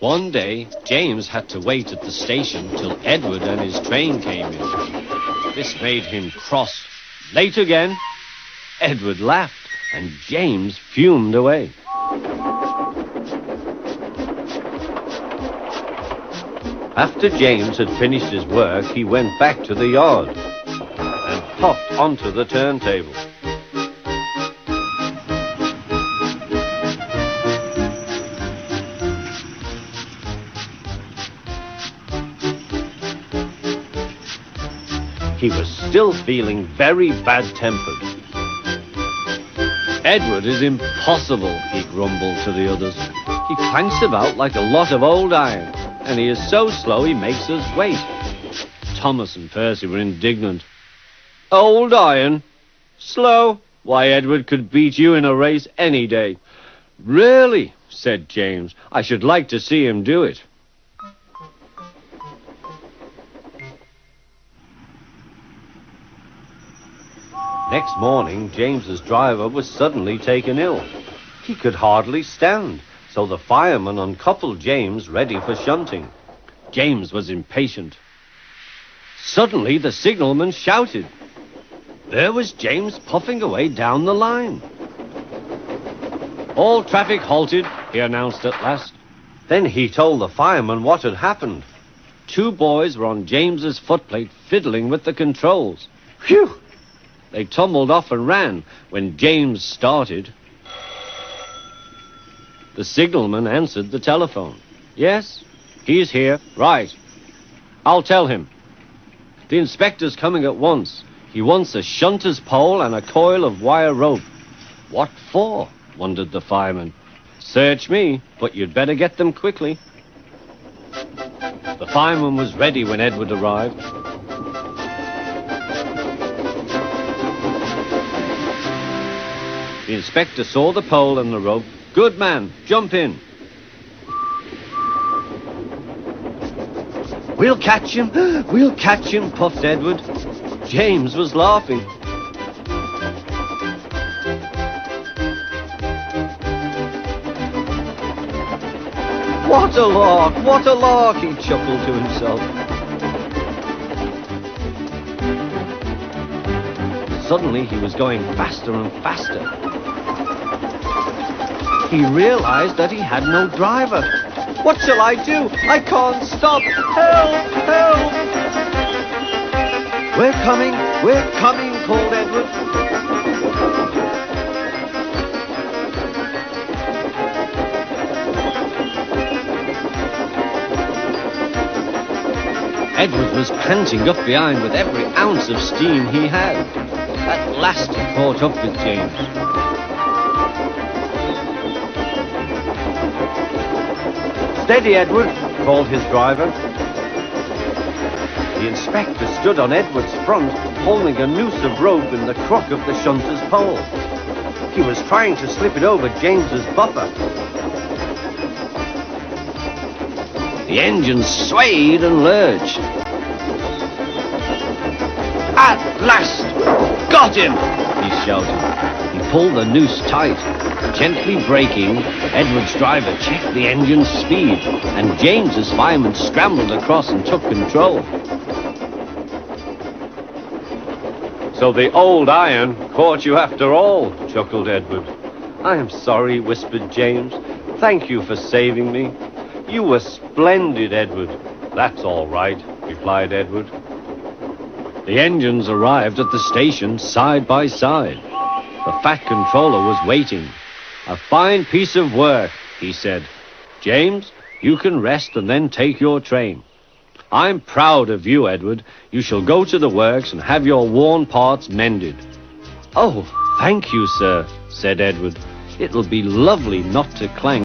One day, James had to wait at the station till Edward and his train came in. This made him cross. Late again? Edward laughed, and James fumed away. After James had finished his work, he went back to the yard and hopped onto the turntable. He was still feeling very bad-tempered. "Edward is impossible," he grumbled to the others. "He clanks about like a lot of old iron, and he is so slow he makes us wait." Thomas and Percy were indignant. "Old iron? Slow? Why, Edward could beat you in a race any day." "Really?" said James. "I should like to see him do it." Next morning, James's driver was suddenly taken ill. He could hardly stand, so the fireman uncoupled James, ready for shunting. James was impatient. Suddenly, the signalman shouted. There was James puffing away down the line. "All traffic halted," he announced at last. Then he told the fireman what had happened. 2 boys were on James's footplate fiddling with the controls. Phew! They tumbled off and ran when James started. The signalman answered the telephone. "Yes, he's here." "Right. I'll tell him. The inspector's coming at once. He wants a shunter's pole and a coil of wire rope." "What for?" wondered the fireman. "Search me, but you'd better get them quickly." The fireman was ready when Edward arrived. The inspector saw the pole and the rope. "Good man, jump in." "We'll catch him, we'll catch him," puffed Edward. James was laughing. "What a lark, what a lark," he chuckled to himself. Suddenly he was going faster and faster. He realized that he had no driver. "What shall I do? I can't stop! Help! Help!" We're coming, called Edward. Edward was panting up behind with every ounce of steam he had. At last he caught up with James. "Steady, Edward," called his driver. The inspector stood on Edward's front, holding a noose of rope in the crook of the shunter's pole. He was trying to slip it over James's buffer. The engine swayed and lurched. "At last! Got him!" he shouted. He pulled the noose tight. Gently braking, Edward's driver checked the engine's speed, and James's fireman scrambled across and took control. "So the old iron caught you after all," chuckled Edward. "I am sorry," whispered James. "Thank you for saving me." "You were splendid, Edward." "That's all right," replied Edward. The engines arrived at the station side by side. The fat controller was waiting. "A fine piece of work," he said. "James, you can rest and then take your train. I'm proud of you, Edward. You shall go to the works and have your worn parts mended." "Oh, thank you, sir," said Edward. "It'll be lovely not to clank